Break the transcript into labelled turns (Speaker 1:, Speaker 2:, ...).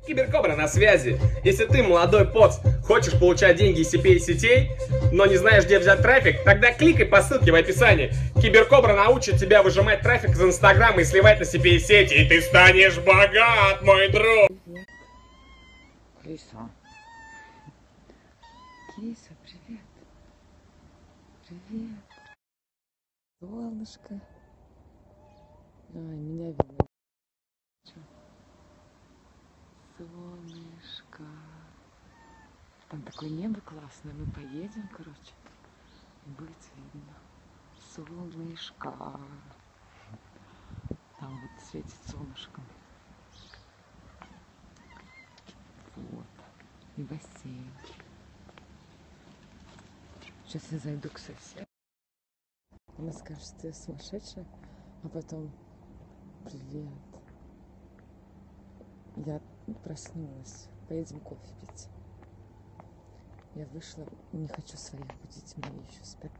Speaker 1: Киберкобра на связи. Если ты, молодой поц, хочешь получать деньги из CPA-сетей, но не знаешь, где взять трафик, тогда кликай по ссылке в описании. Киберкобра научит тебя выжимать трафик из Инстаграма и сливать на CPA-сети, и ты станешь богат, мой друг!
Speaker 2: Привет. Киса. Киса, привет. Привет. Солнышко. Ай, меня видно. Солнышко. Там такое небо классное. Мы поедем, короче. И будет видно. Солнышко. Там вот светит солнышком. Вот. И бассейн. Сейчас я зайду к соседу. Она скажет, что я сумасшедшая. А потом: привет. Я проснулась. Поедем кофе пить. Я вышла, не хочу своих будить, мне еще спят.